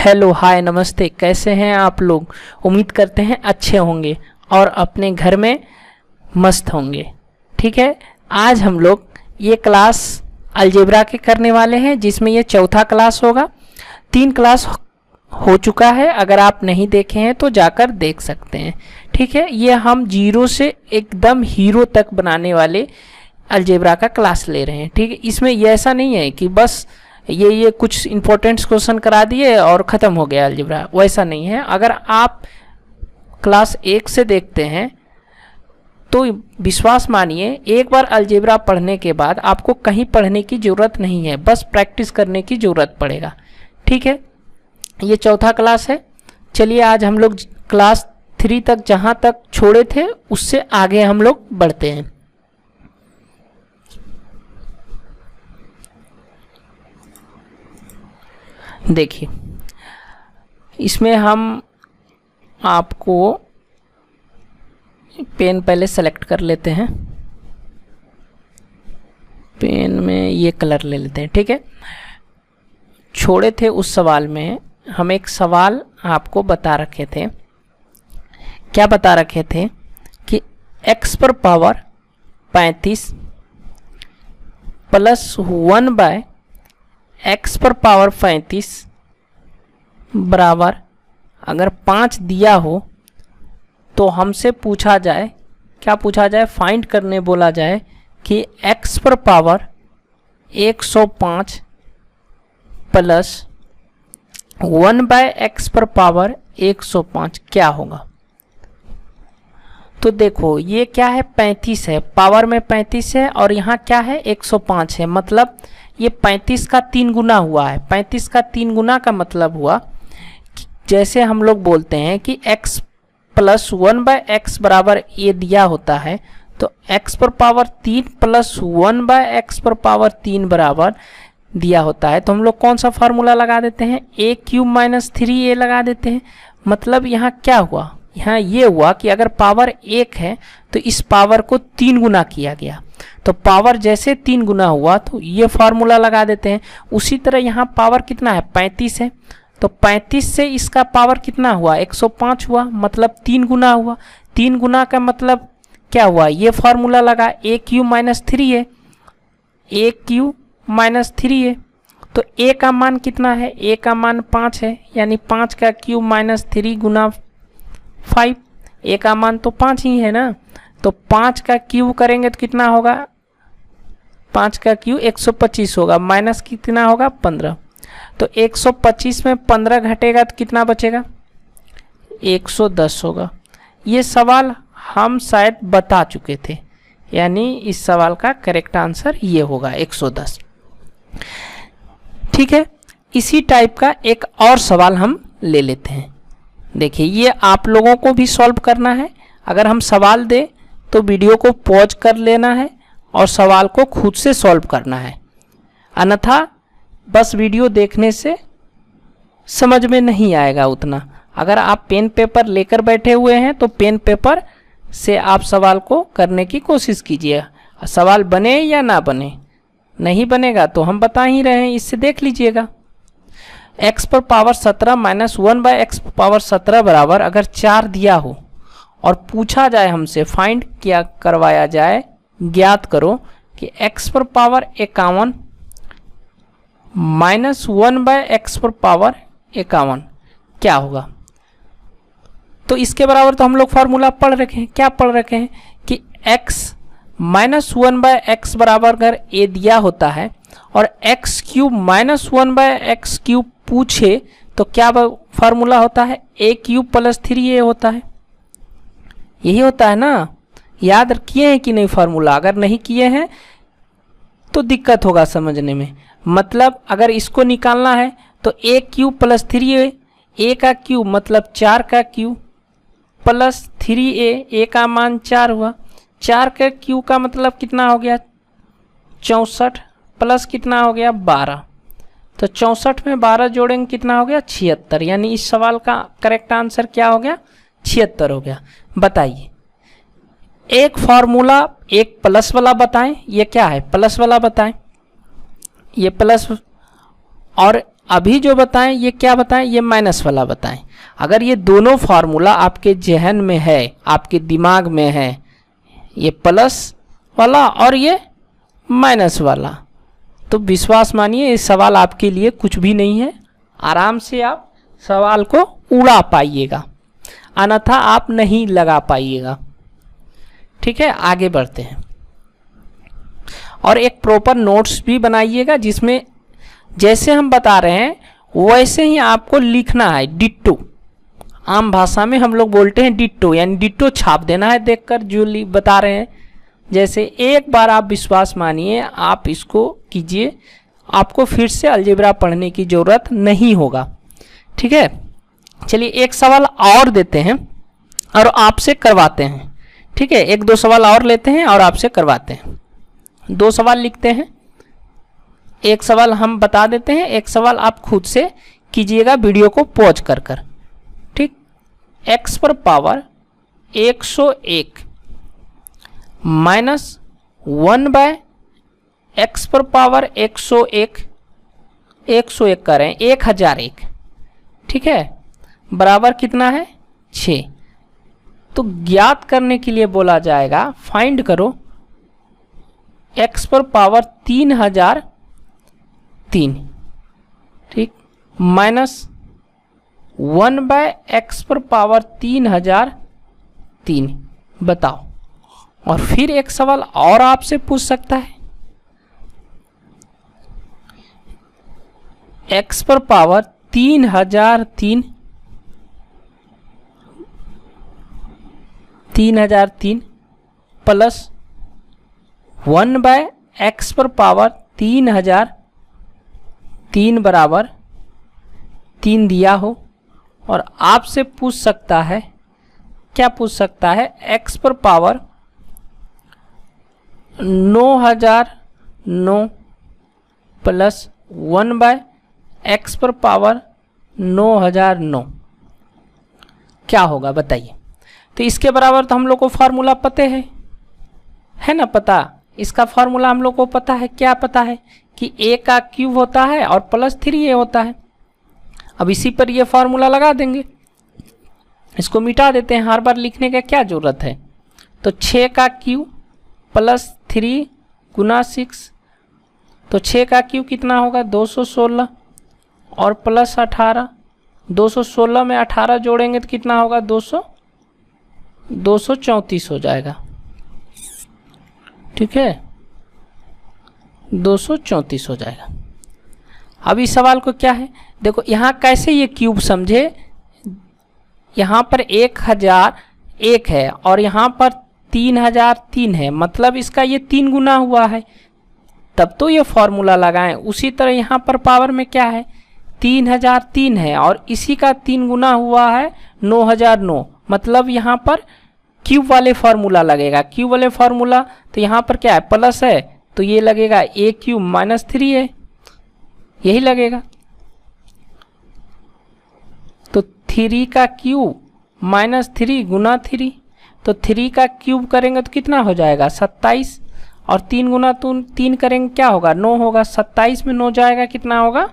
Hello hi नमस्ते, कैसे हैं आप लोग। उम्मीद करते हैं अच्छे होंगे और अपने घर में मस्त होंगे। ठीक है, आज हम लोग ये क्लास अलजेब्रा के करने वाले हैं, जिसमें ये चौथा क्लास होगा। 3 क्लास हो चुका है, अगर आप नहीं देखे हैं तो जाकर देख सकते हैं। ठीक है, ये हम 0 से एकदम हीरो तक बनाने वाले अलजेब्रा का क्लास ले रहे हैं। ठीक है, इसमें ये ऐसा नहीं है कि बस ये कुछ इंपॉर्टेंट क्वेश्चन करा दिए और ख़त्म हो गया अलजेब्रा, वैसा नहीं है। अगर आप क्लास 1 से देखते हैं तो विश्वास मानिए, एक बार अलजेब्रा पढ़ने के बाद आपको कहीं पढ़ने की ज़रूरत नहीं है, बस प्रैक्टिस करने की ज़रूरत पड़ेगा। ठीक है, ये चौथा क्लास है। चलिए आज हम लोग क्लास 3 तक जहाँ तक छोड़े थे उससे आगे हम लोग बढ़ते हैं। देखिए, इसमें हम आपको पेन पहले सेलेक्ट कर लेते हैं। पेन में ये कलर ले लेते हैं। ठीक है, छोड़े थे उस सवाल में हम एक सवाल आपको बता रखे थे। क्या बता रखे थे कि x पर पावर 35 प्लस 1/x पर पावर 35 बराबर अगर 5 दिया हो तो हमसे पूछा जाए, क्या पूछा जाए, फाइंड करने बोला जाए कि x पर पावर 105 प्लस 1/x पर पावर 105 क्या होगा। तो देखो ये क्या है, 35 है, पावर में 35 है और यहाँ क्या है 105 है, मतलब ये 35 का 3 गुना हुआ है। 35 का 3 गुना का मतलब हुआ कि जैसे हम लोग बोलते हैं कि x प्लस 1/x बराबर ये दिया होता है, तो x पर पावर 3 प्लस 1/x पर पावर 3 बराबर दिया होता है, तो हम लोग कौन सा फार्मूला लगा देते हैं, a क्यूब माइनस 3a लगा देते हैं। मतलब यहाँ क्या हुआ, यहाँ ये हुआ कि अगर पावर 1 है तो इस पावर को 3 गुना किया गया, तो पावर जैसे 3 गुना हुआ तो ये फार्मूला लगा देते हैं। उसी तरह यहाँ पावर कितना है, 35 है, तो 35 से इसका पावर कितना हुआ, 105 हुआ, मतलब 3 गुना हुआ। 3 गुना का मतलब क्या हुआ, ये फार्मूला लगा, a cube minus 3a, a cube minus 3a। तो a का मान कितना है, a का मान 5 है, यानी 5 का क्यूब माइनस 3 गुना 5, a का मान तो 5 ही है ना, तो 5 का क्यूब करेंगे तो कितना होगा, 5 का क्यूब 125 होगा, माइनस कितना होगा 15, तो 125 में 15 घटेगा तो कितना बचेगा, 110 होगा। ये सवाल हम शायद बता चुके थे, यानी इस सवाल का करेक्ट आंसर ये होगा 110। ठीक है, इसी टाइप का एक और सवाल हम ले लेते हैं। देखिए, ये आप लोगों को भी सॉल्व करना है। अगर हम सवाल दें तो वीडियो को पॉज कर लेना है और सवाल को खुद से सॉल्व करना है, अन्यथा बस वीडियो देखने से समझ में नहीं आएगा उतना। अगर आप पेन पेपर लेकर बैठे हुए हैं तो पेन पेपर से आप सवाल को करने की कोशिश कीजिए। सवाल बने या ना बने, नहीं बनेगा तो हम बता ही रहे हैं, इससे देख लीजिएगा। x पर पावर 17 माइनस 1/x पावर 17 बराबर अगर 4 दिया हो और पूछा जाए हमसे, फाइंड क्या करवाया जाए, ज्ञात करो कि x पर पावर 51 माइनस 1/x पर पावर 51 क्या होगा। तो इसके बराबर तो हम लोग फार्मूला पढ़ रखे हैं। क्या पढ़ रखे हैं कि x माइनस 1/x बराबर अगर a दिया होता है और x cube minus 1/x cube पूछे तो क्या फार्मूला होता है, a क्यूब प्लस 3a होता है। यही होता है ना, याद किए हैं कि नहीं फार्मूला, अगर नहीं किए हैं तो दिक्कत होगा समझने में। मतलब अगर इसको निकालना है तो a cube plus 3a, a का क्यूब मतलब 4 का क्यूब प्लस 3a, a का मान 4 हुआ, 4 का क्यूब का मतलब कितना हो गया 64 प्लस कितना हो गया 12, तो 64 में 12 जोड़ेंगे कितना हो गया 76, यानी इस सवाल का करेक्ट आंसर क्या हो गया 76 हो गया। बताइए, एक फार्मूला एक प्लस वाला बताएं, ये क्या है प्लस वाला बताएं, ये प्लस, और अभी जो बताएं ये क्या बताएं, ये माइनस वाला बताएं। अगर ये दोनों फार्मूला आपके जहन में है, आपके दिमाग में है, ये प्लस वाला और ये माइनस वाला, तो विश्वास मानिए ये सवाल आपके लिए कुछ भी नहीं है। आराम से आप सवाल को उड़ा पाइएगा, अन्यथा आप नहीं लगा पाइएगा। ठीक है, आगे बढ़ते हैं। और एक प्रॉपर नोट्स भी बनाइएगा जिसमें जैसे हम बता रहे हैं वैसे ही आपको लिखना है, डिट्टो। आम भाषा में हम लोग बोलते हैं डिट्टो, यानी डिट्टो छाप देना है देखकर जो बता रहे हैं। जैसे एक बार आप विश्वास मानिए, आप इसको कीजिए, आपको फिर से अलजेब्रा पढ़ने की ज़रूरत नहीं होगा। ठीक है, चलिए एक सवाल और देते हैं और आपसे करवाते हैं। ठीक है, एक दो सवाल और लेते हैं और आपसे करवाते हैं। दो सवाल लिखते हैं, एक सवाल हम बता देते हैं, एक सवाल आप खुद से कीजिएगा वीडियो को पॉज कर कर। ठीक, x पर पावर 101 माइनस 1/x पर पावर 101 करें 1001। ठीक है, बराबर कितना है 6। तो ज्ञात करने के लिए बोला जाएगा फाइंड करो x पर पावर 3003। ठीक, माइनस 1/x पर पावर 3003 बताओ। और फिर एक सवाल और आपसे पूछ सकता है, x पर पावर 3003 प्लस 1/x पर पावर 3003 बराबर 3 दिया हो। और आपसे पूछ सकता है, क्या पूछ सकता है, x पर पावर 9009 प्लस 1/x पर पावर 9009 क्या होगा बताइए। तो इसके बराबर तो हम लोग को फार्मूला पता है ना, पता। इसका फार्मूला हम लोग को पता है, क्या पता है कि a का क्यूब होता है और प्लस 3a होता है। अब इसी पर ये फार्मूला लगा देंगे, इसको मिटा देते हैं, हर बार लिखने का क्या ज़रूरत है। तो 6 का क्यूब प्लस 3 गुना 6, तो 6 का क्यूब कितना होगा 216 और प्लस 18, 216 में 18 जोड़ेंगे तो कितना होगा 234 हो जाएगा। ठीक है, 234 हो जाएगा। अब इस सवाल को क्या है, देखो यहाँ कैसे ये क्यूब समझे, यहाँ पर 1001 है और यहाँ पर 3003 है, मतलब इसका ये 3 गुना हुआ है, तब तो ये फॉर्मूला लगाएं। उसी तरह यहाँ पर पावर में क्या है 3003 है और इसी का 3 गुना हुआ है 9009, मतलब यहाँ पर क्यूब वाले फार्मूला लगेगा। क्यूब वाले फार्मूला तो यहाँ पर क्या है प्लस है, तो ये लगेगा a क्यूब माइनस 3a, यही लगेगा। तो 3 का क्यूब माइनस 3 गुना 3, तो 3 का क्यूब करेंगे तो कितना हो जाएगा 27 और 3 गुना 3 करेंगे क्या होगा 9 होगा। 27 में 9 जाएगा कितना होगा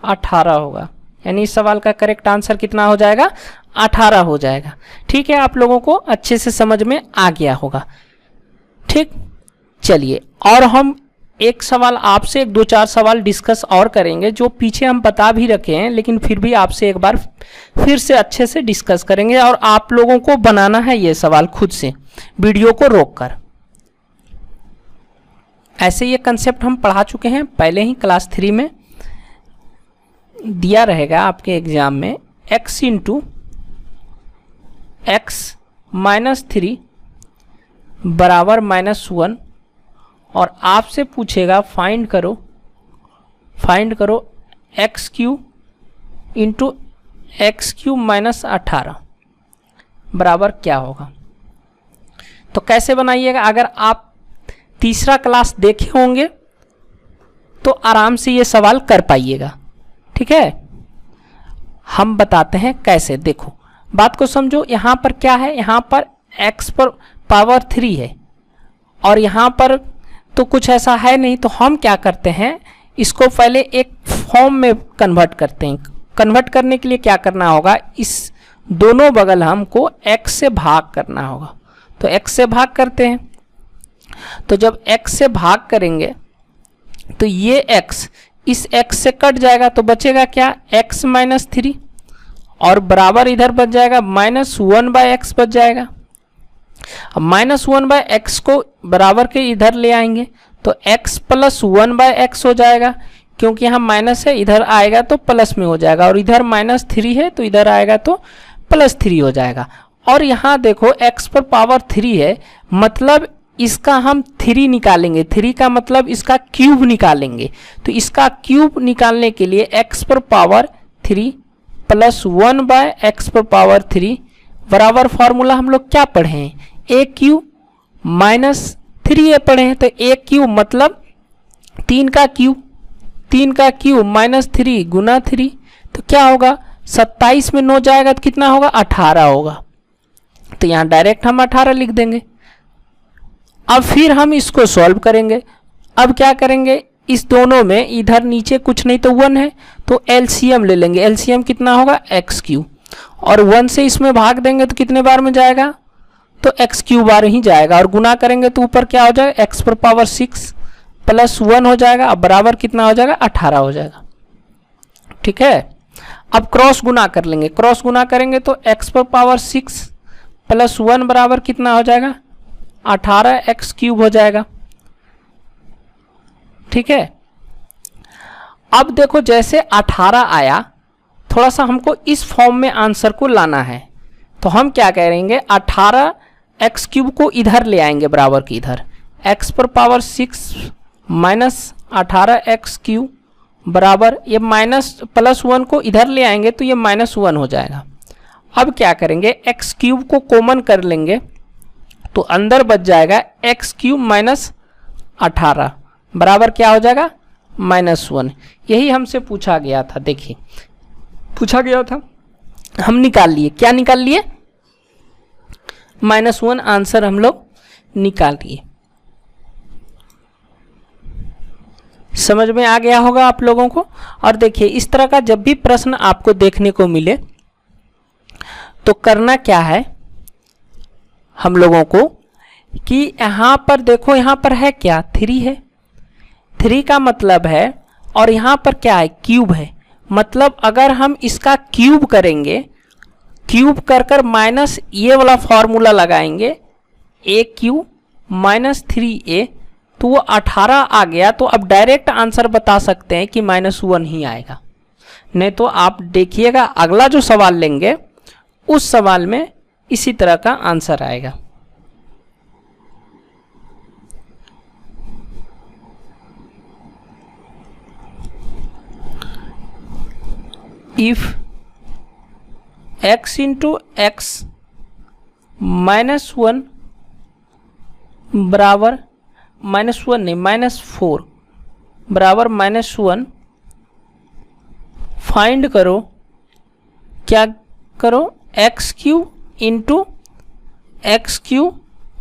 18 होगा, यानी इस सवाल का करेक्ट आंसर कितना हो जाएगा 18 हो जाएगा। ठीक है, आप लोगों को अच्छे से समझ में आ गया होगा। ठीक, चलिए और हम एक सवाल आपसे 2-4 सवाल डिस्कस और करेंगे जो पीछे हम बता भी रखे हैं, लेकिन फिर भी आपसे एक बार फिर से अच्छे से डिस्कस करेंगे और आप लोगों को बनाना है ये सवाल खुद से वीडियो को रोककर। ऐसे ये कंसेप्ट हम पढ़ा चुके हैं पहले ही, क्लास 3 में दिया रहेगा आपके एग्जाम में, x इंटू x माइनस 3 बराबर -1 और आपसे पूछेगा फाइंड करो x cube into x cube minus 18 बराबर क्या होगा। तो कैसे बनाइएगा, अगर आप तीसरा क्लास देखे होंगे तो आराम से ये सवाल कर पाइएगा। ठीक है, हम बताते हैं कैसे। देखो बात को समझो, यहाँ पर क्या है, यहाँ पर x पर पावर 3 है और यहाँ पर तो कुछ ऐसा है नहीं, तो हम क्या करते हैं इसको पहले एक फॉर्म में कन्वर्ट करते हैं। कन्वर्ट करने के लिए क्या करना होगा, इस दोनों बगल हमको x से भाग करना होगा। तो x से भाग करते हैं, तो जब x से भाग करेंगे तो ये x इस x से कट जाएगा, तो बचेगा क्या, x माइनस 3, और बराबर इधर बच जाएगा -1/x बच जाएगा। अब -1/x को बराबर के इधर ले आएंगे तो x + 1/x हो जाएगा, क्योंकि यहाँ माइनस है, इधर आएगा तो प्लस में हो जाएगा, और इधर -3 है तो इधर आएगा तो +3 हो जाएगा। और यहाँ देखो x पर पावर 3 है, मतलब इसका हम 3 निकालेंगे, 3 का मतलब इसका क्यूब निकालेंगे। तो इसका क्यूब निकालने के लिए x पर पावर 3 + 1/x पर पावर 3 बराबर फॉर्मूला हम लोग क्या पढ़े हैं, a³ - 3a पढ़े हैं। तो a³ मतलब 3 का क्यूब, 3 का क्यूब -3 गुना 3, तो क्या होगा, 27 में 9 जाएगा तो कितना होगा, 18 होगा। तो यहाँ डायरेक्ट हम 18 लिख देंगे। अब फिर हम इसको सॉल्व करेंगे। अब क्या करेंगे, इस दोनों में इधर नीचे कुछ नहीं तो 1 है, तो एलसीएम ले लेंगे। एलसीएम कितना होगा, x³, और 1 से इसमें भाग देंगे तो कितने बार में जाएगा, तो x³ बार ही जाएगा, और गुना करेंगे तो ऊपर क्या हो जाएगा, x पर पावर 6 + 1 हो जाएगा। अब बराबर कितना हो जाएगा, 18 हो जाएगा। ठीक है, अब क्रॉस गुना कर लेंगे। क्रॉस गुना करेंगे तो x पर पावर 6 + 1 बराबर कितना हो जाएगा, 18x³ हो जाएगा। ठीक है, अब देखो जैसे 18 आया, थोड़ा सा हमको इस फॉर्म में आंसर को लाना है, तो हम क्या करेंगे, 18x³ को इधर ले आएंगे बराबर की इधर, x पर पावर 6 - 18x³ बराबर, ये +1 को इधर ले आएंगे तो ये -1 हो जाएगा। अब क्या करेंगे, x³ को कॉमन कर लेंगे तो अंदर बच जाएगा x³ - 18 बराबर क्या हो जाएगा, -1। यही हमसे पूछा गया था, देखिए पूछा गया था, हम निकाल लिए। क्या निकाल लिए, -1 आंसर हम लोग निकाल लिए। समझ में आ गया होगा आप लोगों को। और देखिए इस तरह का जब भी प्रश्न आपको देखने को मिले तो करना क्या है हम लोगों को, कि यहाँ पर देखो, यहाँ पर है क्या, 3 है, 3 का मतलब है, और यहाँ पर क्या है, क्यूब है। मतलब अगर हम इसका क्यूब करेंगे, क्यूब कर माइनस ये वाला फॉर्मूला लगाएंगे, a³ - 3a, तो वो 18 आ गया। तो अब डायरेक्ट आंसर बता सकते हैं कि -1 ही आएगा। नहीं तो आप देखिएगा अगला जो सवाल लेंगे उस सवाल में इसी तरह का आंसर आएगा। इफ x × x -1 बराबर -1 नहीं -4 बराबर -1, फाइंड करो, क्या करो, x³ × x³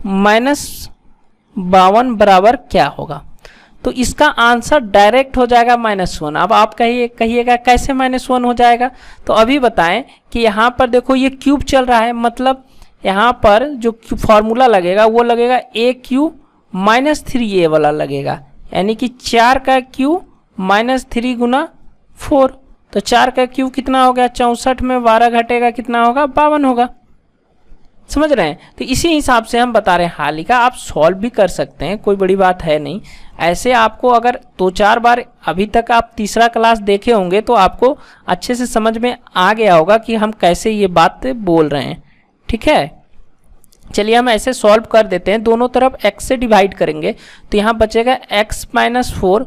-52 बराबर क्या होगा। तो इसका आंसर डायरेक्ट हो जाएगा -1। अब आप कहिएगा कैसे -1 हो जाएगा, तो अभी बताएं कि यहाँ पर देखो ये क्यूब चल रहा है, मतलब यहाँ पर जो फॉर्मूला लगेगा वो लगेगा a³ - 3a वाला लगेगा, यानी कि 4 का क्यूब -3 गुना 4, तो 4 का क्यूब कितना हो गया, 64 में 12 घटेगा कितना होगा, 52 होगा। समझ रहे हैं, तो इसी हिसाब से हम बता रहे हैं। हालिका आप सॉल्व भी कर सकते हैं, कोई बड़ी बात है नहीं। ऐसे आपको अगर 2-4 बार, अभी तक आप तीसरा क्लास देखे होंगे तो आपको अच्छे से समझ में आ गया होगा कि हम कैसे ये बात बोल रहे हैं। ठीक है, चलिए हम ऐसे सॉल्व कर देते हैं। दोनों तरफ x से डिवाइड करेंगे तो यहाँ बचेगा x - 4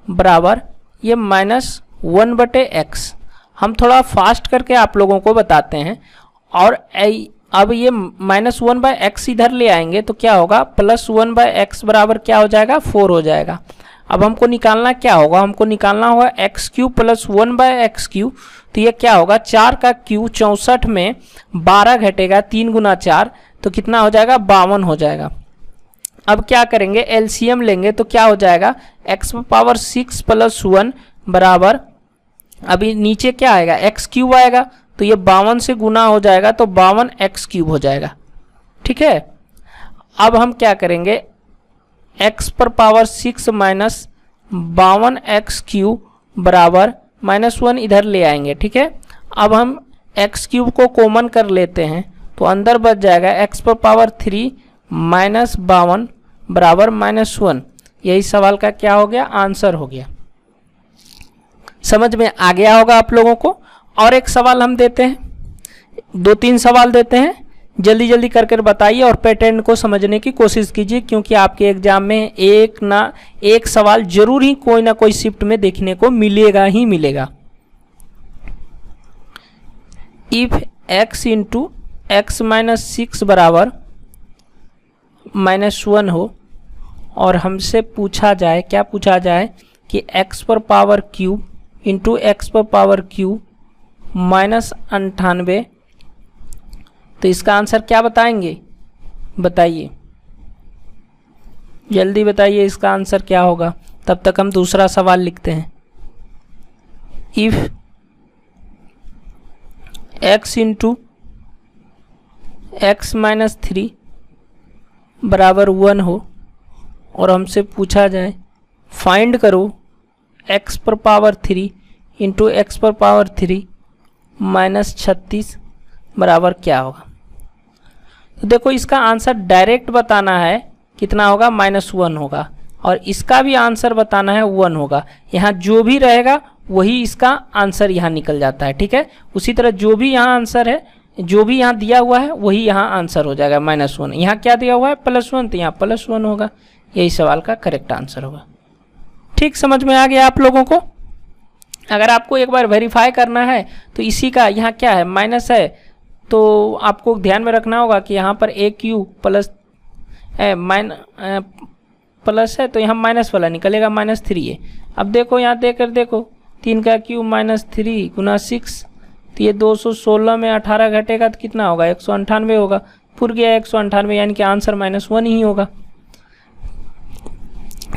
बराबर ये -1/x। हम थोड़ा फास्ट करके आप लोगों को बताते हैं। और अब ये -1/x इधर ले आएंगे तो क्या होगा, +1/x बराबर क्या हो जाएगा, 4 हो जाएगा। अब हमको निकालना क्या होगा, हमको निकालना होगा x³ + 1/x³। तो ये क्या होगा, 4 का क्यूब 64 में 12 घटेगा, 3 गुना 4, तो कितना हो जाएगा, 52 हो जाएगा। अब क्या करेंगे, एलसीएम लेंगे तो क्या हो जाएगा, x⁻6 + 1 बराबर अभी नीचे क्या आएगा, एक्स क्यूब आएगा, तो ये 52 से गुना हो जाएगा तो 52 एक्स क्यूब हो जाएगा। ठीक है, अब हम क्या करेंगे, एक्स पर पावर 6 माइनस 52 एक्स क्यूब बराबर -1 इधर ले आएंगे। ठीक है, अब हम एक्स क्यूब को कॉमन कर लेते हैं तो अंदर बच जाएगा एक्स पर पावर 3 माइनस 52 बराबर -1। यही सवाल का क्या हो गया, आंसर हो गया। समझ में आ गया होगा आप लोगों को। और एक सवाल हम देते हैं, 2-3 सवाल देते हैं, जल्दी जल्दी करके बताइए और पैटर्न को समझने की कोशिश कीजिए, क्योंकि आपके एग्जाम में एक सवाल जरूर ही कोई ना कोई शिफ्ट में देखने को मिलेगा ही मिलेगा। If x into x minus 6 बराबर -1 हो और हमसे पूछा जाए, क्या पूछा जाए कि x पर पावर क्यूब इंटू एक्स पर पावर क्यूब -98, तो इसका आंसर क्या बताएंगे, बताइए जल्दी बताइए इसका आंसर क्या होगा। तब तक हम दूसरा सवाल लिखते हैं। If x into x minus 3 बराबर 1 हो और हमसे पूछा जाए फाइंड करो x पर पावर 3 इंटू एक्स पर पावर 3 -36 बराबर क्या होगा। तो देखो इसका आंसर डायरेक्ट बताना है, कितना होगा, -1 होगा, और इसका भी आंसर बताना है 1 होगा। यहाँ जो भी रहेगा वही इसका आंसर यहाँ निकल जाता है। ठीक है, उसी तरह जो भी यहाँ आंसर है, जो भी यहाँ दिया हुआ है वही यहाँ आंसर हो जाएगा -1। यहाँ क्या दिया हुआ है, +1, तो यहाँ +1 होगा। यही सवाल का करेक्ट आंसर होगा। ठीक, समझ में आ गया आप लोगों को। अगर आपको एक बार वेरीफाई करना है तो इसी का यहाँ क्या है, माइनस है, तो आपको ध्यान में रखना होगा कि यहाँ पर ए क्यू प्लस प्लस है तो यहाँ माइनस वाला निकलेगा -3 है। अब देखो यहाँ देकर देखो, 3 का क्यूब -3 गुना 6, तो ये 216 में 18 घटेगा तो कितना होगा, 198 होगा। पूर गया 198, यानी कि आंसर -1 ही होगा।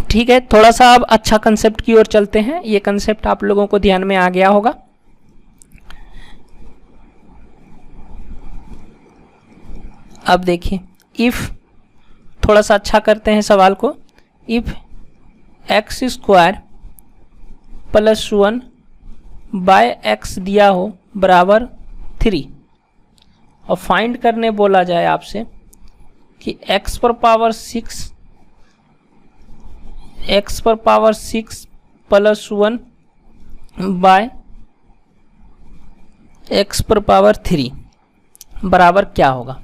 ठीक है, थोड़ा सा अब अच्छा कंसेप्ट की ओर चलते हैं। ये कंसेप्ट आप लोगों को ध्यान में आ गया होगा। अब देखिए, इफ थोड़ा सा अच्छा करते हैं सवाल को। If x square +1 by x दिया हो बराबर 3 और फाइंड करने बोला जाए आपसे कि x पर पावर 6 +1 बाय x पर पावर 3 बराबर क्या होगा।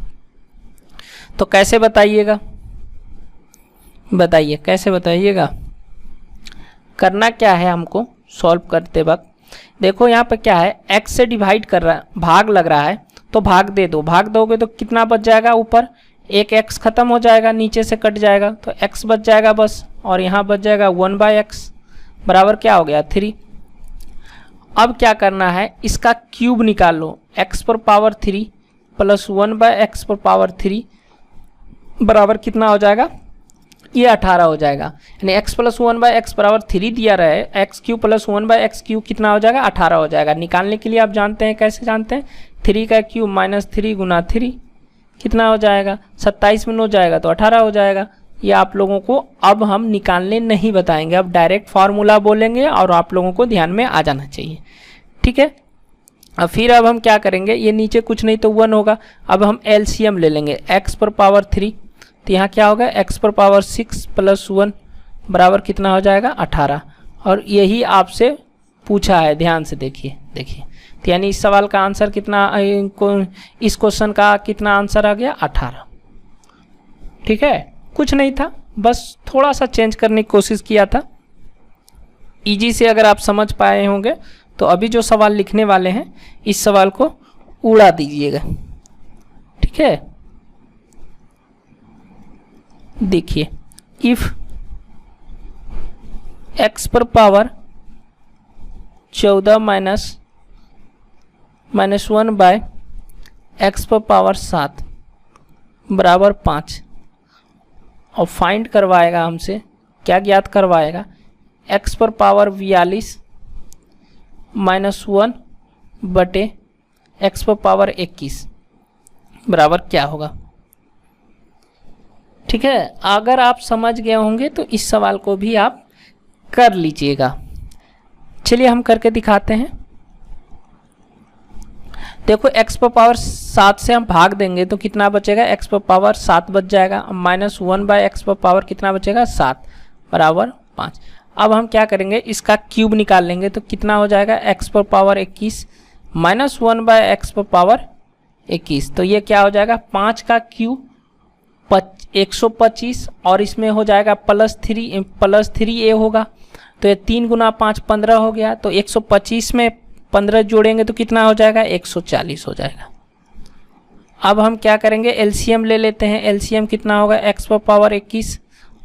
तो कैसे बताइएगा, बताइए कैसे बताइएगा। करना क्या है हमको सॉल्व करते वक्त, देखो यहाँ पे क्या है, x से डिवाइड कर रहा है, भाग लग रहा है तो भाग दे दो। भाग दोगे तो कितना बच जाएगा, ऊपर एक x खत्म हो जाएगा, नीचे से कट जाएगा तो x बच जाएगा बस, और यहाँ बच जाएगा 1/x बराबर क्या हो गया 3। अब क्या करना है, इसका क्यूब निकाल लो, x पर पावर 3 + 1/x पर पावर 3 बराबर कितना हो जाएगा, ये 18 हो जाएगा। यानी x + 1/x बराबर 3 दिया रहे, x क्यूब + 1/x क्यूब कितना हो जाएगा, 18 हो जाएगा। निकालने के लिए आप जानते हैं, कैसे जानते हैं, 3 का क्यूब -3 गुना 3 कितना हो जाएगा, 27 में 9 जाएगा तो 18 हो जाएगा। ये आप लोगों को अब हम निकालने नहीं बताएंगे, अब डायरेक्ट फार्मूला बोलेंगे और आप लोगों को ध्यान में आ जाना चाहिए। ठीक है, अब फिर अब हम क्या करेंगे, ये नीचे कुछ नहीं तो 1 होगा। अब हम एलसीएम ले लेंगे, x पर पावर 3, तो यहाँ क्या होगा, x पर पावर 6 + 1 बराबर कितना हो जाएगा 18। और यही आपसे पूछा है, ध्यान से देखिए देखिए। तो यानी इस सवाल का आंसर कितना, इस क्वेश्चन का कितना आंसर आ गया, 18। ठीक है, कुछ नहीं था, बस थोड़ा सा चेंज करने की कोशिश किया था। इजी से अगर आप समझ पाए होंगे तो अभी जो सवाल लिखने वाले हैं इस सवाल को उड़ा दीजिएगा। ठीक है, देखिए, इफ x पर पावर 14 -1 बाय x पर पावर 7 बराबर 5 और फाइंड करवाएगा हमसे, क्या ज्ञात करवाएगा, x पर पावर 42 -1 बटे x पर पावर 21 बराबर क्या होगा। ठीक है, अगर आप समझ गए होंगे तो इस सवाल को भी आप कर लीजिएगा। चलिए हम करके दिखाते हैं। देखो x पर पावर 7 से हम भाग देंगे तो कितना बचेगा, x पर पावर 7 बच जाएगा। -1 बाय x पर पावर कितना बचेगा, 7 बराबर 5। अब हम क्या करेंगे, इसका क्यूब निकाल लेंगे तो कितना हो जाएगा, x पर पावर 21 -1 बाय x पर पावर 21, तो ये क्या हो जाएगा, 5 का क्यूब 125 और इसमें हो जाएगा +3a होगा, तो ये 3 गुना 5 15 हो गया, तो 125 में 15 जोड़ेंगे तो कितना हो जाएगा, 140 हो जाएगा। अब हम क्या करेंगे, एलसीएम ले लेते हैं। एलसीएम कितना होगा, x पर पावर 21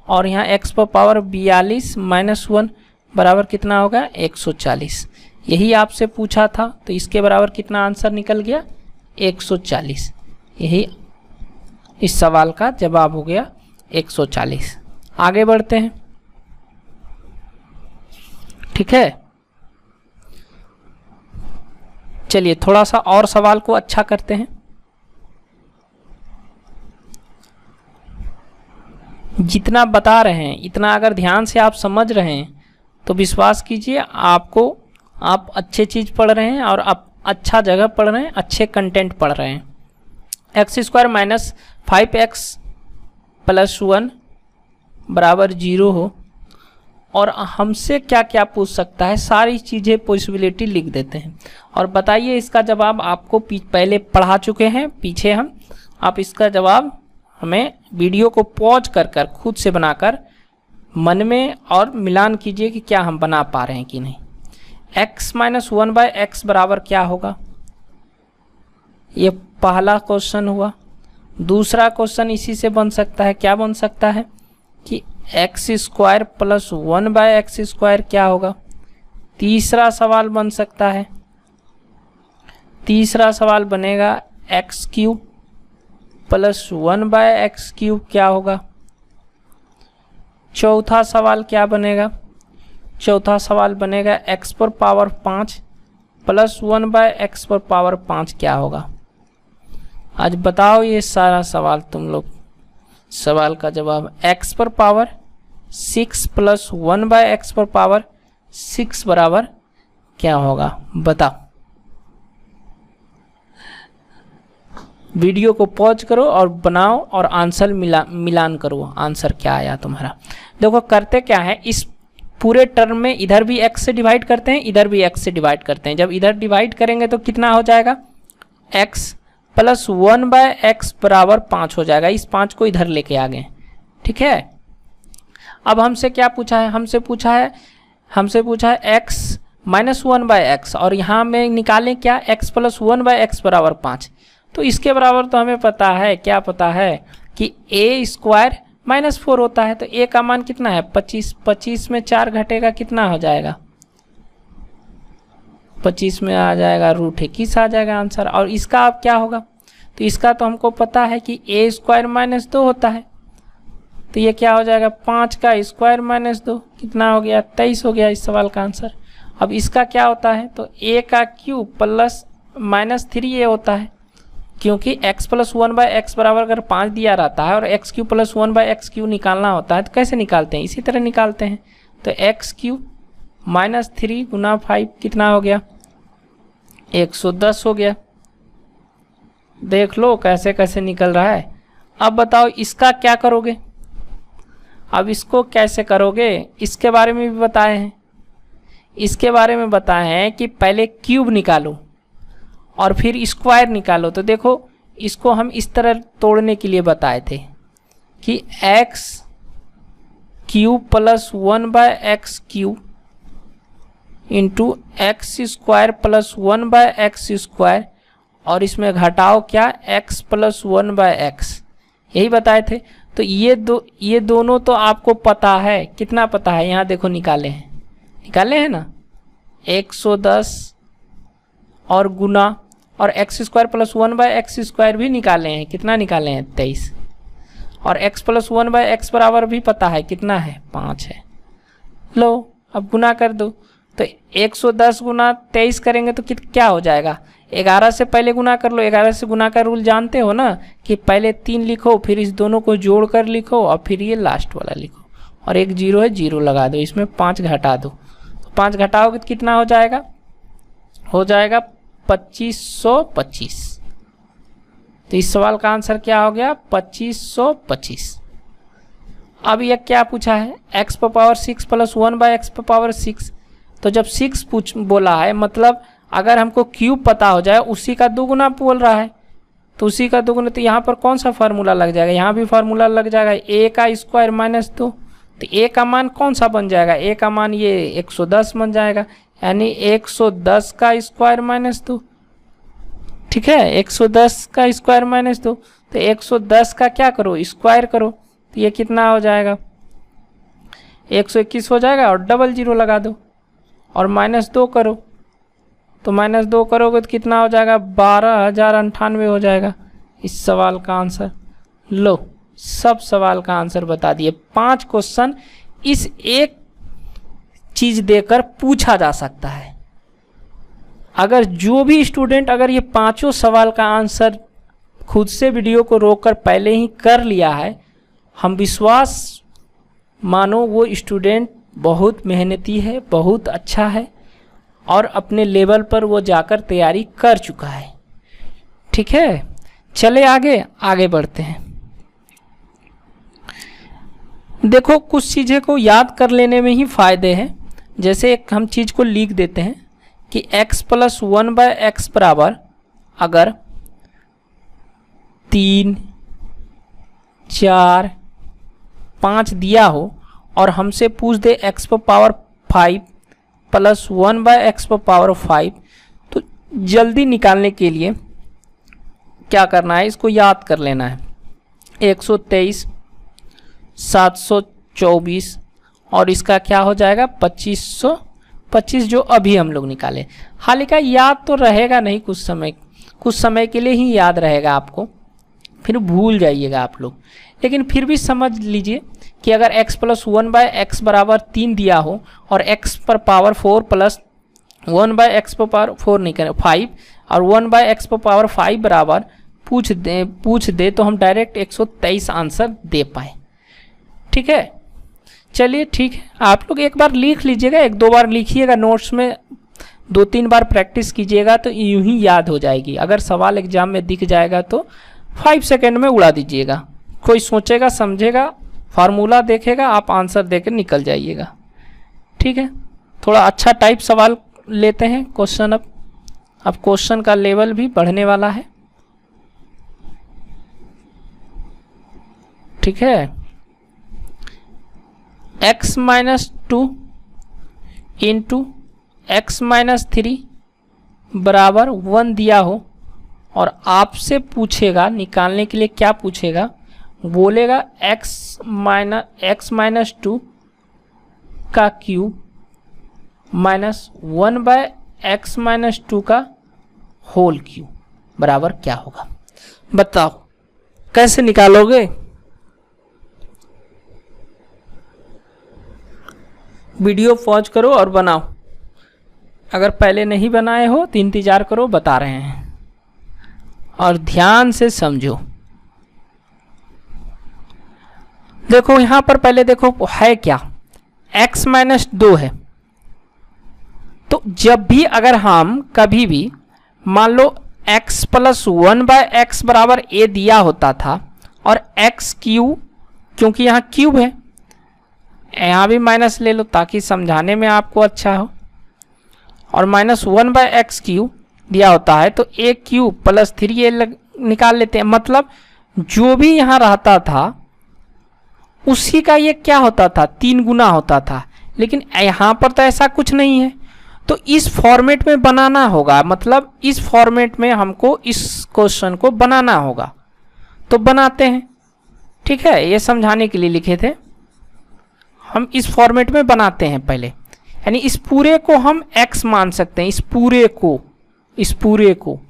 और यहाँ x पर पावर 42 -1 बराबर कितना होगा, 140। यही आपसे पूछा था, तो इसके बराबर कितना आंसर निकल गया, 140। यही इस सवाल का जवाब हो गया 140। आगे बढ़ते हैं। ठीक है, चलिए थोड़ा सा और सवाल को अच्छा करते हैं। जितना बता रहे हैं इतना अगर ध्यान से आप समझ रहे हैं तो विश्वास कीजिए आप अच्छे चीज़ पढ़ रहे हैं और आप अच्छा जगह पढ़ रहे हैं, अच्छे कंटेंट पढ़ रहे हैं। x² - 5x + 1 बराबर 0 हो और हमसे क्या क्या पूछ सकता है, सारी चीज़ें पॉसिबिलिटी लिख देते हैं और बताइए इसका जवाब। आपको पहले पढ़ा चुके हैं पीछे हम, आप इसका जवाब हमें वीडियो को पॉज कर खुद से बनाकर मन में और मिलान कीजिए कि क्या हम बना पा रहे हैं कि नहीं। x - 1 बाय x बराबर क्या होगा, ये पहला क्वेश्चन हुआ। दूसरा क्वेश्चन इसी से बन सकता है, क्या बन सकता है कि x² + 1 बाय x² क्या होगा। तीसरा सवाल बन सकता है, तीसरा सवाल बनेगा x³ + 1 बाय x³ क्या होगा। चौथा सवाल क्या बनेगा, चौथा सवाल बनेगा x पर पावर 5 + 1 बाय x पर पावर 5 क्या होगा। आज बताओ ये सारा सवाल तुम लोग, सवाल का जवाब x पर पावर 6 + 1 बाय x पर पावर 6 बराबर क्या होगा, बताओ। वीडियो को पॉज करो और बनाओ और आंसर मिलान करो, आंसर क्या आया तुम्हारा। देखो करते क्या है, इस पूरे टर्म में इधर भी x से डिवाइड करते हैं, इधर भी x से डिवाइड करते हैं। जब इधर डिवाइड करेंगे तो कितना हो जाएगा, x + 1 बाय x बराबर 5 हो जाएगा। इस 5 को इधर लेके आ गए, ठीक है। अब हमसे क्या पूछा है, हमसे पूछा है x - 1 बाय x और यहाँ में निकालें क्या, x + 1 बाय x बराबर 5। तो इसके बराबर तो हमें पता है, क्या पता है कि a² -4 होता है, तो a का मान कितना है, 25। 25 में 4 घटेगा कितना हो जाएगा, 25 में आ जाएगा √21 आ जाएगा आंसर। और इसका अब क्या होगा, तो इसका तो हमको पता है कि a² - 2 होता है, तो ये क्या हो जाएगा, 5 का स्क्वायर - 2 कितना हो गया, 23 हो गया इस सवाल का आंसर। अब इसका क्या होता है, तो a का क्यूब प्लस -3a होता है, क्योंकि x + 1 बाय x बराबर अगर 5 दिया रहता है और x³ + 1 बाय x³ निकालना होता है तो कैसे निकालते हैं, इसी तरह निकालते हैं। तो x³ - 3 × 5 कितना हो गया, 110 हो गया। देख लो कैसे कैसे निकल रहा है। अब बताओ इसका क्या करोगे, अब इसको कैसे करोगे, इसके बारे में भी बताए हैं। इसके बारे में बताए हैं कि पहले क्यूब निकालो और फिर स्क्वायर निकालो। तो देखो इसको हम इस तरह तोड़ने के लिए बताए थे कि x³ + 1 bye x³ × x² + 1 bye x² और इसमें घटाओ क्या, x + 1 बाय x, यही बताए थे। तो ये दोनों तो आपको पता है, कितना पता है, यहाँ देखो निकाले हैं ना, 110 और गुना और x² + 1 बाय x² भी निकाले हैं, कितना निकाले हैं, 23। और x + 1 बाय x बराबर भी पता है कितना है, 5 है। लो अब गुना कर दो, तो 110 गुना 23 करेंगे तो क्या हो जाएगा, 11 से पहले गुना कर लो। 11 से गुना का रूल जानते हो ना कि पहले 3 लिखो, फिर इस दोनों को जोड़ कर लिखो और फिर ये लास्ट वाला लिखो, और एक 0 है 0 लगा दो, इसमें 5 घटा दो। 5 घटाओगे तो कितना हो जाएगा, 2525। तो इस सवाल का आंसर क्या हो गया, 2525। अब यह क्या पूछा है, x पर पावर 6 प्लस 1/x पर पावर 6। तो जब 6 बोला है मतलब अगर हमको क्यूब पता हो जाए उसी का दुगुना बोल रहा है, तो उसी का दुगुना, तो यहाँ पर कौन सा फार्मूला लग जाएगा, यहाँ भी फार्मूला लग जाएगा a का स्क्वायर माइनस 2। तो a का मान कौन सा बन जाएगा, a का मान ये 110 बन जाएगा, यानी 110 का स्क्वायर माइनस 2। ठीक है, 110 का स्क्वायर माइनस 2, तो 110 का क्या करो, स्क्वायर करो, तो ये कितना हो जाएगा, 121 हो जाएगा, और डबल 0 लगा दो और -2 करो, तो -2 करोगे तो कितना हो जाएगा, 12,098 हो जाएगा इस सवाल का आंसर। लो, सब सवाल का आंसर बता दिए। 5 क्वेश्चन इस एक चीज देकर पूछा जा सकता है। अगर जो भी स्टूडेंट अगर ये 5 सवाल का आंसर खुद से वीडियो को रोककर पहले ही कर लिया है, हम विश्वास मानो वो स्टूडेंट बहुत मेहनती है, बहुत अच्छा है और अपने लेवल पर वो जाकर तैयारी कर चुका है। ठीक है, चले आगे बढ़ते हैं। देखो, कुछ चीज़ें को याद कर लेने में ही फायदे हैं। जैसे एक हम चीज़ को लिख देते हैं कि x प्लस 1/x बराबर अगर 3, 4, 5 दिया हो और हमसे पूछ दे x पर पावर 5 प्लस 1/x पर पावर 5, तो जल्दी निकालने के लिए क्या करना है, इसको याद कर लेना है। 123, 724 और इसका क्या हो जाएगा 2525, जो अभी हम लोग निकाले। हालांकि याद तो रहेगा नहीं, कुछ समय के लिए ही याद रहेगा आपको, फिर भूल जाइएगा आप लोग। लेकिन फिर भी समझ लीजिए कि अगर x प्लस 1/x बराबर 3 दिया हो और x पर पावर 4 प्लस 1/x पर पावर 4 नहीं करें 5 और 1/x पर पावर 5 बराबर पूछ दे तो हम डायरेक्ट 123 आंसर दे पाए। ठीक है, चलिए ठीक है, आप लोग एक बार लिख लीजिएगा, 1-2 बार लिखिएगा, नोट्स में 2-3 बार प्रैक्टिस कीजिएगा तो यूं ही याद हो जाएगी। अगर सवाल एग्जाम में दिख जाएगा तो 5 सेकेंड में उड़ा दीजिएगा। कोई सोचेगा, समझेगा, फार्मूला देखेगा, आप आंसर देकर निकल जाइएगा। ठीक है, थोड़ा अच्छा टाइप सवाल लेते हैं क्वेश्चन। अब क्वेश्चन का लेवल भी बढ़ने वाला है। ठीक है, x minus 2 into x minus 3 बराबर 1 दिया हो और आपसे पूछेगा निकालने के लिए, क्या पूछेगा, बोलेगा x माइनस 2 का क्यूब माइनस 1/x माइनस 2 का होल क्यूब बराबर क्या होगा। बताओ कैसे निकालोगे। वीडियो पॉज करो और बनाओ। अगर पहले नहीं बनाए हो तो इंतजार करो, बता रहे हैं और ध्यान से समझो। देखो यहां पर पहले देखो है क्या, x माइनस 2 है। तो जब भी अगर हम कभी भी मान लो x प्लस 1/x बराबर a दिया होता था और x क्यूब, क्योंकि यहाँ क्यूब है, यहाँ भी माइनस ले लो ताकि समझाने में आपको अच्छा हो, और माइनस 1/x क्यूब दिया होता है तो a क्यूब प्लस 3a निकाल लेते हैं। मतलब जो भी यहाँ रहता था उसी का ये क्या होता था, 3 गुना होता था। लेकिन यहाँ पर तो ऐसा कुछ नहीं है, तो इस फॉर्मेट में बनाना होगा। मतलब इस फॉर्मेट में हमको इस क्वेश्चन को बनाना होगा, तो बनाते हैं। ठीक है, ये समझाने के लिए लिखे थे, हम इस फॉर्मेट में बनाते हैं पहले। यानी इस पूरे को हम x मान सकते हैं, इस पूरे को।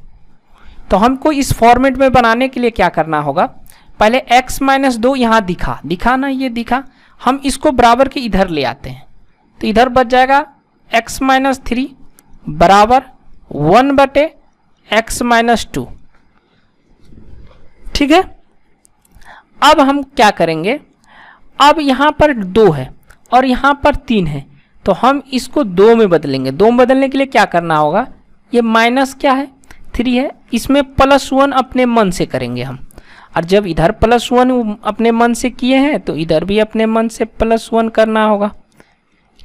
तो हमको इस फॉर्मेट में बनाने के लिए क्या करना होगा, पहले x माइनस 2 यहाँ दिखा ना, ये दिखा, हम इसको बराबर के इधर ले आते हैं तो इधर बच जाएगा एक्स माइनस 3 बराबर 1/x-2। ठीक है, अब हम क्या करेंगे, अब यहाँ पर 2 है और यहाँ पर 3 है, तो हम इसको 2 में बदलेंगे। 2 में बदलने के लिए क्या करना होगा, ये माइनस क्या है 3 है, इसमें +1 अपने मन से करेंगे हम। और जब इधर +1 अपने मन से किए हैं तो इधर भी अपने मन से +1 करना होगा,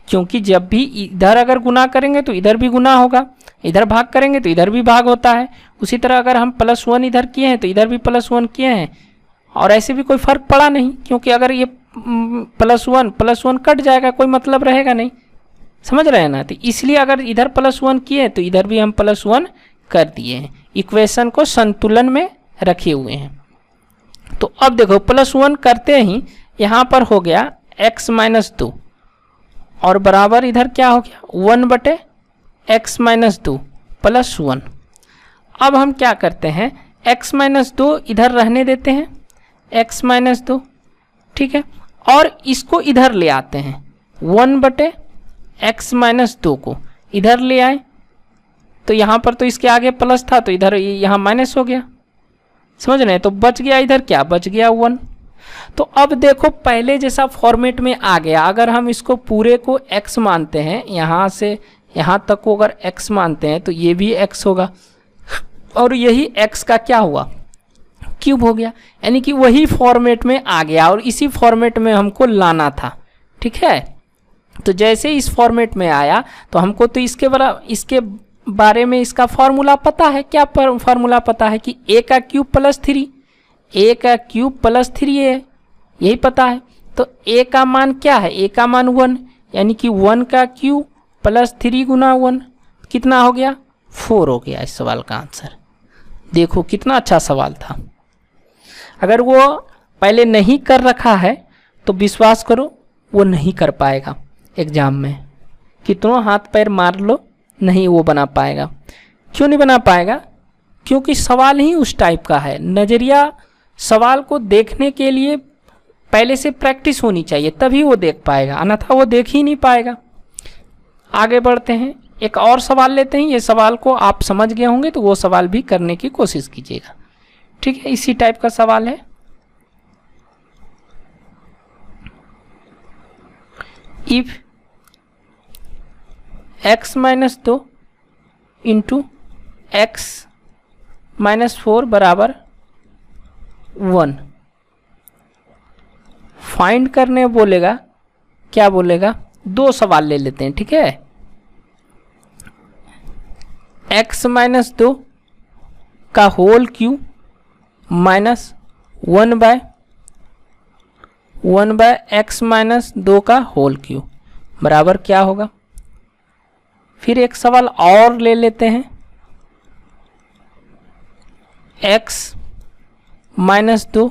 क्योंकि जब भी इधर अगर गुना करेंगे तो इधर भी गुना होगा, इधर भाग करेंगे तो इधर भी भाग होता है। उसी तरह अगर हम +1 इधर किए हैं तो इधर भी +1 किए हैं, और ऐसे भी कोई फर्क पड़ा नहीं, क्योंकि अगर ये +1 कट जाएगा, कोई मतलब रहेगा नहीं। समझ रहे हैं ना, तो इसलिए अगर इधर +1 किए तो इधर भी हम +1 कर दिए हैं, इक्वेशन को संतुलन में रखे हुए हैं। तो अब देखो +1 करते ही यहाँ पर हो गया x-2 और बराबर इधर क्या हो गया 1/x-2 +1। अब हम क्या करते हैं, x-2 इधर रहने देते हैं, x-2, ठीक है, और इसको इधर ले आते हैं, 1/x-2 को इधर ले आए, तो यहाँ पर तो इसके आगे प्लस था तो इधर यहाँ माइनस हो गया। समझ रहे हैं, तो बच गया इधर क्या बच गया 1। तो अब देखो पहले जैसा फॉर्मेट में आ गया। अगर हम इसको पूरे को x मानते हैं, यहाँ से यहाँ तक को अगर x मानते हैं तो ये भी x होगा, और यही x का क्या हुआ क्यूब हो गया, यानी कि वही फॉर्मेट में आ गया और इसी फॉर्मेट में हमको लाना था। ठीक है, तो जैसे इस फॉर्मेट में आया तो हमको तो इसके बारे में इसका फॉर्मूला पता है। क्या फॉर्मूला पता है कि a का क्यूब +3, a का क्यूब +3 है, यही पता है। तो a का मान क्या है, a का मान 1, यानी कि 1 का क्यूब +3 गुना 1 कितना हो गया 4 हो गया इस सवाल का आंसर। देखो कितना अच्छा सवाल था। अगर वो पहले नहीं कर रखा है तो विश्वास करो वो नहीं कर पाएगा एग्जाम में, कितनों हाथ पैर मार लो नहीं वो बना पाएगा। क्यों नहीं बना पाएगा, क्योंकि सवाल ही उस टाइप का है। नज़रिया सवाल को देखने के लिए पहले से प्रैक्टिस होनी चाहिए, तभी वो देख पाएगा, अन्यथा वो देख ही नहीं पाएगा। आगे बढ़ते हैं, एक और सवाल लेते हैं। ये सवाल को आप समझ गए होंगे तो वो सवाल भी करने की कोशिश कीजिएगा। ठीक है, इसी टाइप का सवाल है। इफ x-2 इंटू x-4 बराबर 1 फाइंड करने बोलेगा। क्या बोलेगा, 2 सवाल ले लेते हैं। ठीक है, x-2 का होल क्यूब माइनस 1/x-2 का होल क्यूब बराबर क्या होगा। फिर एक सवाल और ले लेते हैं, x-2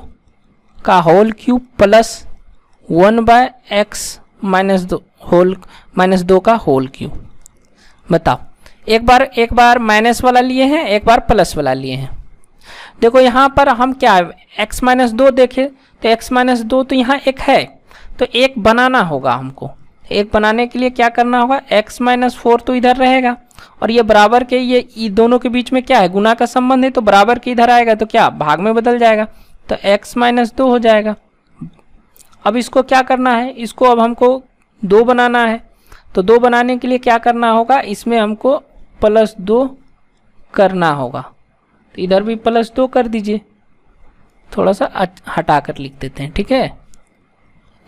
का होल क्यूब प्लस 1/x-2 का होल क्यूब। बताओ, एक बार माइनस वाला लिए हैं, एक बार प्लस वाला लिए हैं। देखो यहाँ पर हम क्या x-2 देखें तो x-2 तो यहाँ एक है, तो एक बनाना होगा हमको। एक बनाने के लिए क्या करना होगा, x-4 तो इधर रहेगा और ये बराबर के ये दोनों के बीच में क्या है गुना का संबंध है, तो बराबर के इधर आएगा तो क्या भाग में बदल जाएगा, तो x-2 हो जाएगा। अब इसको क्या करना है, इसको अब हमको 2 बनाना है, तो 2 बनाने के लिए क्या करना होगा, इसमें हमको +2 करना होगा। तो इधर भी +2 कर दीजिए, थोड़ा सा हटा कर लिख देते हैं। ठीक है,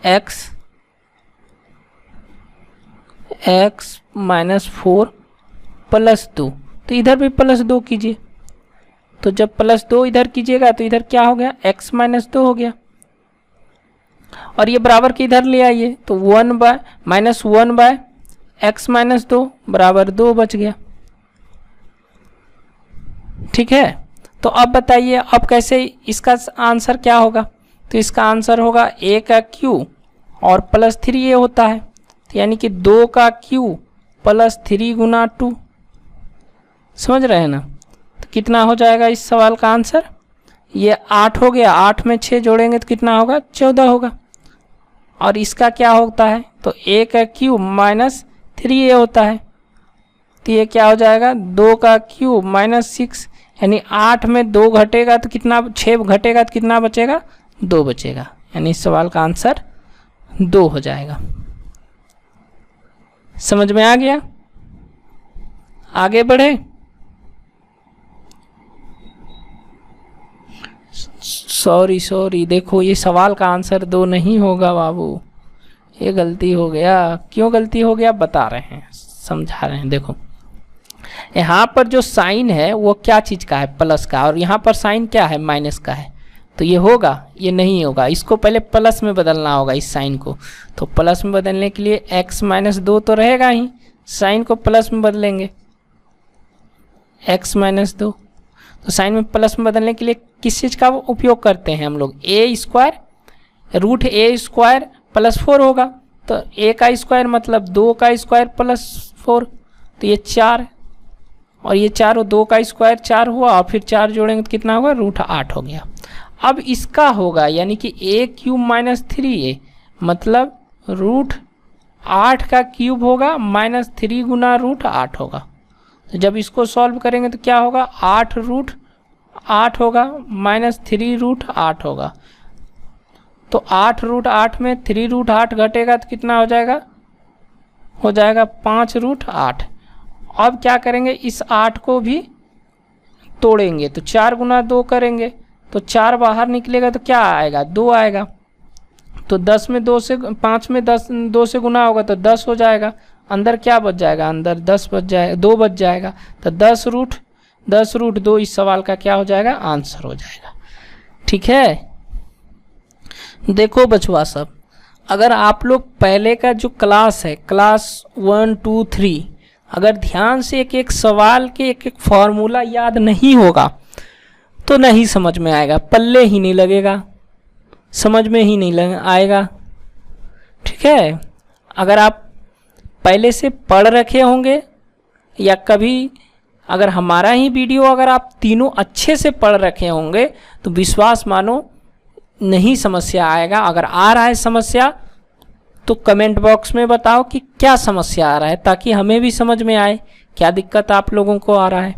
x-4 +2, तो इधर भी +2 कीजिए। तो जब +2 इधर कीजिएगा तो इधर क्या हो गया x-2 हो गया, और ये बराबर के इधर ले आइए तो 1/x-2 बराबर 2 बच गया। ठीक है, तो अब बताइए अब कैसे इसका आंसर क्या होगा। तो इसका आंसर होगा a का क्यूब और +3a होता है, तो यानी कि 2 का क्यूब +3 गुना 2। समझ रहे हैं ना, तो कितना हो जाएगा इस सवाल का आंसर, ये 8 हो गया। 8 में 6 जोड़ेंगे तो कितना होगा 14 होगा। और इसका क्या होता है, तो a का क्यूब -3a होता है, तो ये क्या हो जाएगा 2 का क्यूब -6, यानी 8 में 2 घटेगा तो कितना, 6 घटेगा तो कितना बचेगा, 2 बचेगा, यानी इस सवाल का आंसर 2 हो जाएगा। समझ में आ गया? आगे बढ़े। सॉरी देखो ये सवाल का आंसर 2 नहीं होगा बाबू, ये गलती हो गया। क्यों गलती हो गया बता रहे हैं, समझा रहे हैं। देखो यहाँ पर जो साइन है वो क्या चीज़ का है, प्लस का, और यहाँ पर साइन क्या है, माइनस का है। तो ये होगा, ये नहीं होगा, इसको पहले प्लस में बदलना होगा इस साइन को। तो प्लस में बदलने के लिए x - 2 तो रहेगा ही, साइन को प्लस में बदलेंगे x - 2। तो साइन में प्लस में बदलने के लिए किस चीज़ का उपयोग करते हैं हम लोग, a² √a² + 4 होगा। तो a का स्क्वायर मतलब 2 का स्क्वायर + 4, तो ये 4, और ये 4 और 2 का स्क्वायर 4 हुआ, और फिर 4 जोड़ेंगे तो कितना होगा, √8 हो गया। अब इसका होगा यानी कि a³ - 3a मतलब √8 का क्यूब होगा, -3 गुना √8 होगा। तो जब इसको सॉल्व करेंगे तो क्या होगा, 8 √8 होगा, -3 √8 होगा। तो 8 √8 में 3 √8 घटेगा तो कितना हो जाएगा, हो जाएगा 5 √8। अब क्या करेंगे, इस 8 को भी तोड़ेंगे, तो 4 गुना 2 करेंगे, तो 4 बाहर निकलेगा तो क्या आएगा, 2 आएगा। तो 10 में 2 से 5 में 10 2 से गुना होगा तो 10 हो जाएगा, अंदर क्या बच जाएगा, अंदर 10 बच जाएगा, 2 बच जाएगा। तो 10 √2 इस सवाल का क्या हो जाएगा, आंसर हो जाएगा। ठीक है। देखो बचवा सब, अगर आप लोग पहले का जो क्लास है, क्लास 1, 2, 3, अगर ध्यान से एक एक सवाल के एक एक फॉर्मूला याद नहीं होगा तो नहीं समझ में आएगा, पल्ले ही नहीं लगेगा, समझ में ही नहीं आएगा। ठीक है। अगर आप पहले से पढ़ रखे होंगे या कभी अगर हमारा ही वीडियो अगर आप तीनों अच्छे से पढ़ रखे होंगे तो विश्वास मानो नहीं समस्या आएगा। अगर आ रहा है समस्या तो कमेंट बॉक्स में बताओ कि क्या समस्या आ रहा है, ताकि हमें भी समझ में आए क्या दिक्कत आप लोगों को आ रहा है।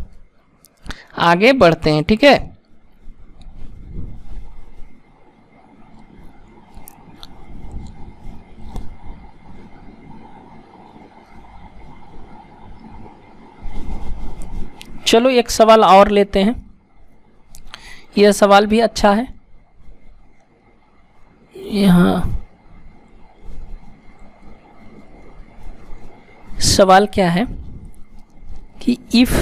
आगे बढ़ते हैं। ठीक है। चलो एक सवाल और लेते हैं, यह सवाल भी अच्छा है। यहाँ सवाल क्या है कि इफ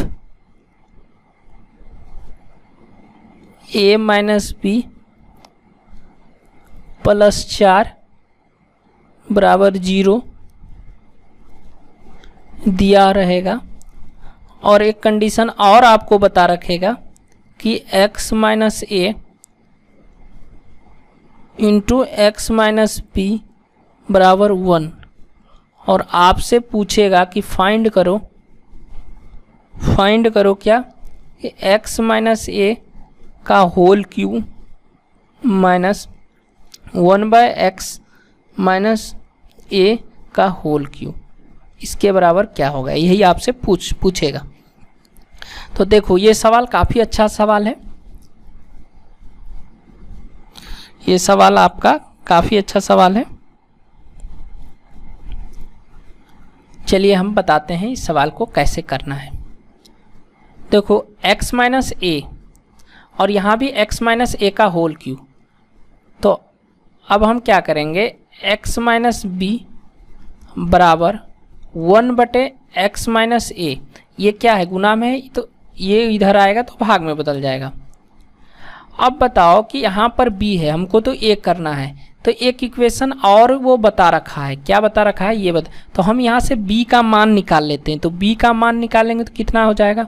a - b + 4 = 0 दिया रहेगा, और एक कंडीशन और आपको बता रखेगा कि x - a × x - b = 1, और आपसे पूछेगा कि फाइंड करो क्या, कि x - a का whole cube minus 1/x - a का होल क्यूब, इसके बराबर क्या होगा, यही आपसे पूछेगा। तो देखो ये सवाल काफ़ी अच्छा सवाल है, ये सवाल आपका काफ़ी अच्छा सवाल है। चलिए हम बताते हैं इस सवाल को कैसे करना है। देखो x - a और यहाँ भी x - a का होल क्यूब, तो अब हम क्या करेंगे, x - b बराबर 1/x - a, ये क्या है, गुना में है, तो ये इधर आएगा तो भाग में बदल जाएगा। अब बताओ कि यहाँ पर b है, हमको तो a करना है, तो एक इक्वेशन और वो बता रखा है, क्या बता रखा है ये तो हम यहाँ से b का मान निकाल लेते हैं। तो b का मान निकालेंगे तो कितना हो जाएगा,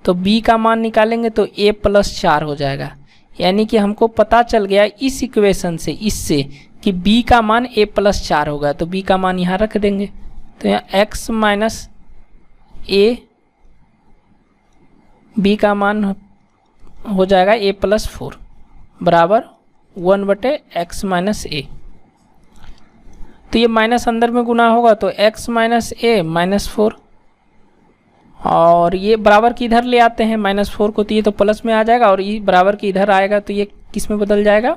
तो b का मान निकालेंगे तो a + 4 हो जाएगा। यानी कि हमको पता चल गया इस इक्वेशन से, इससे कि b का मान a + 4 होगा, तो b का मान यहाँ रख देंगे। तो यहाँ x - a, b का मान हो जाएगा a + 4 बराबर 1/x - a। तो ये माइनस अंदर में गुना होगा तो x - a - 4 और ये बराबर की इधर ले आते हैं -4 को, तो ये तो प्लस में आ जाएगा, और ये बराबर की इधर आएगा तो ये किस में बदल जाएगा,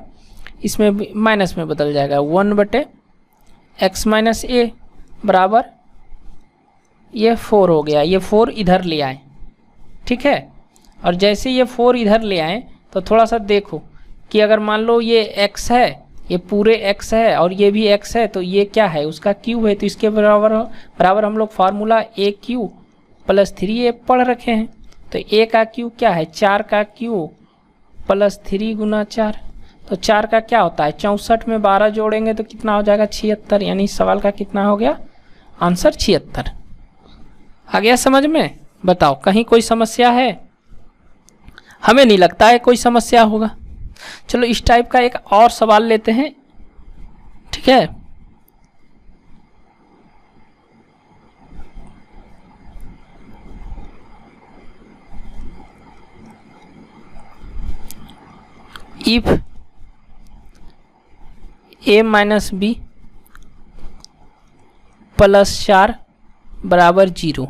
इसमें माइनस में बदल जाएगा। 1/x - a बराबर ये 4 हो गया। ये 4 इधर ले आए, ठीक है। और जैसे ये 4 इधर ले आए तो थोड़ा सा देखो कि अगर मान लो ये x है, ये पूरे x है और ये भी x है, तो ये क्या है, उसका क्यूब है। तो इसके बराबर हम लोग फार्मूला AQ + 3a पढ़ रखे हैं। तो a का क्यूब क्या है, 4 का क्यूब + 3 × 4। तो 4 का क्या होता है, 64 में 12 जोड़ेंगे तो कितना हो जाएगा, 76। यानी इस सवाल का कितना हो गया, आंसर 76। आ गया समझ में? बताओ कहीं कोई समस्या है? हमें नहीं लगता है कोई समस्या होगा। चलो इस टाइप का एक और सवाल लेते हैं, ठीक है। इफ a - b + 4 बराबर 0,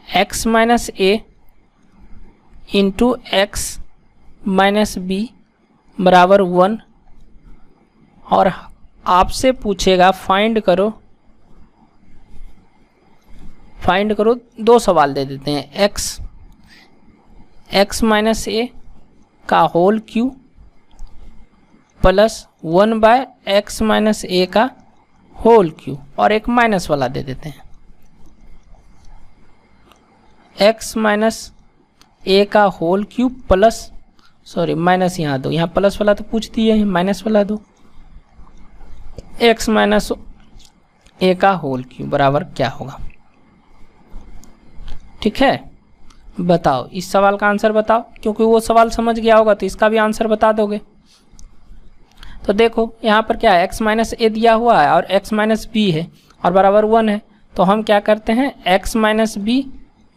x - a into x - b बराबर 1, और आपसे पूछेगा फाइंड करो। दो सवाल दे देते हैं, x - a का whole cube plus 1/x - a का होल क्यूब, और एक माइनस वाला दे देते हैं, x - a का whole cube plus, sorry minus यहाँ दो, यहाँ प्लस वाला तो पूछ दिए हैं, माइनस वाला दो, x - a का होल क्यूब बराबर क्या होगा, ठीक है। बताओ इस सवाल का आंसर बताओ, क्योंकि वो सवाल समझ गया होगा तो इसका भी आंसर बता दोगे। तो देखो यहाँ पर क्या है, x - a दिया हुआ है और x - b है और बराबर 1 है। तो हम क्या करते हैं, x - b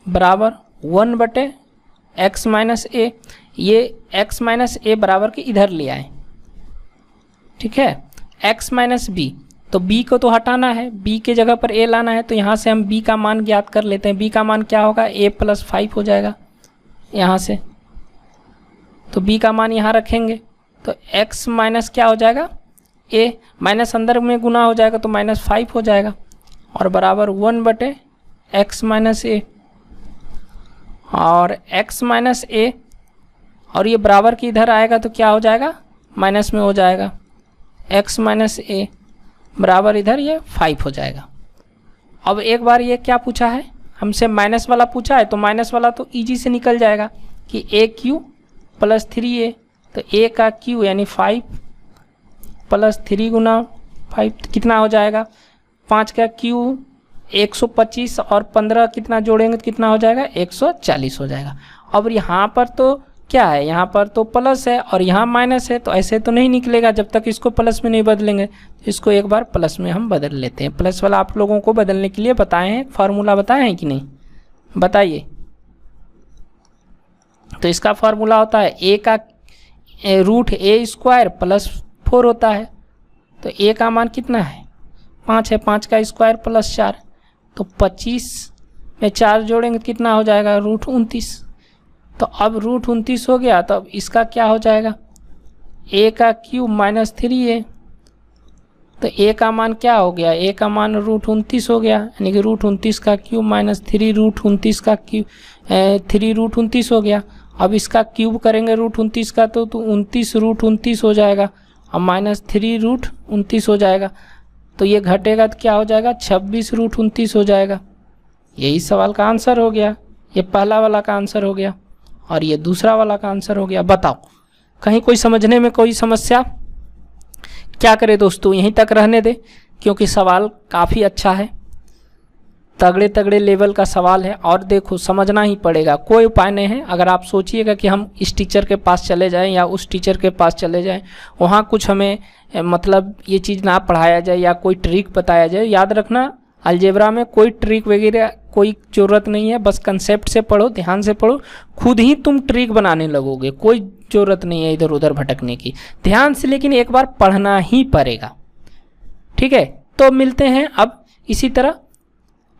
बराबर 1/x - a, ये x - a बराबर के इधर ले आए, ठीक है। x - b, तो b को तो हटाना है, b के जगह पर a लाना है, तो यहाँ से हम b का मान ज्ञात कर लेते हैं। b का मान क्या होगा, a + 5 हो जाएगा यहाँ से। तो b का मान यहाँ रखेंगे, तो x माइनस क्या हो जाएगा, a माइनस अंदर में गुना हो जाएगा तो -5 हो जाएगा, और बराबर 1/x - a, और x - a, और ये बराबर की इधर आएगा तो क्या हो जाएगा, माइनस में हो जाएगा, x - a बराबर इधर ये 5 हो जाएगा। अब एक बार ये क्या पूछा है हमसे, माइनस वाला पूछा है, तो माइनस वाला तो इजी से निकल जाएगा कि AQ + 3a, तो a का क्यू यानी 5 + 3 × 5 कितना हो जाएगा, 5 का क्यू 125, और 15 कितना जोड़ेंगे तो कितना हो जाएगा, 140 हो जाएगा। अब यहाँ पर तो क्या है, यहाँ पर तो प्लस है और यहाँ माइनस है, तो ऐसे तो नहीं निकलेगा जब तक इसको प्लस में नहीं बदलेंगे। इसको एक बार प्लस में हम बदल लेते हैं। प्लस वाला आप लोगों को बदलने के लिए बताए हैं, फार्मूला बताए हैं कि नहीं, बताइए। तो इसका फार्मूला होता है a का √a² + 4 होता है। तो a का मान कितना है, 5 है, 5 का स्क्वायर + 4, तो 25 में 4 जोड़ेंगे तो कितना हो जाएगा, √29। तो अब √29 हो गया, तो अब इसका क्या हो जाएगा, a का क्यूब -3a, तो a का मान क्या हो गया, a का मान √29 हो गया, यानी कि √29 का क्यूब -3 √29 का क्यूब 3 √29 हो गया। अब इसका क्यूब करेंगे √29 का तो 29 √29 हो जाएगा, और -3 √29 हो जाएगा, तो ये घटेगा तो क्या हो जाएगा, 26 √29 हो जाएगा। यही सवाल का आंसर हो गया। ये पहला वाला का आंसर हो गया और ये दूसरा वाला का आंसर हो गया। बताओ कहीं कोई समझने में कोई समस्या? क्या करें दोस्तों, यहीं तक रहने दे, क्योंकि सवाल काफ़ी अच्छा है, तगड़े तगड़े लेवल का सवाल है, और देखो समझना ही पड़ेगा, कोई उपाय नहीं है। अगर आप सोचिएगा कि हम इस टीचर के पास चले जाएं या उस टीचर के पास चले जाएं, वहाँ कुछ हमें मतलब ये चीज़ ना पढ़ाया जाए या कोई ट्रिक बताया जाए, याद रखना अलजेब्रा में कोई ट्रिक वगैरह कोई ज़रूरत नहीं है। बस कंसेप्ट से पढ़ो, ध्यान से पढ़ो, खुद ही तुम ट्रिक बनाने लगोगे, कोई ज़रूरत नहीं है इधर उधर भटकने की, ध्यान से, लेकिन एक बार पढ़ना ही पड़ेगा, ठीक है। तो मिलते हैं अब इसी तरह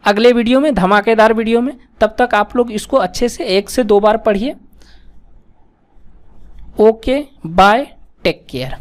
अगले वीडियो में, धमाकेदार वीडियो में। तब तक आप लोग इसको अच्छे से 1 से 2 बार पढ़िए। Okay, bye, take care.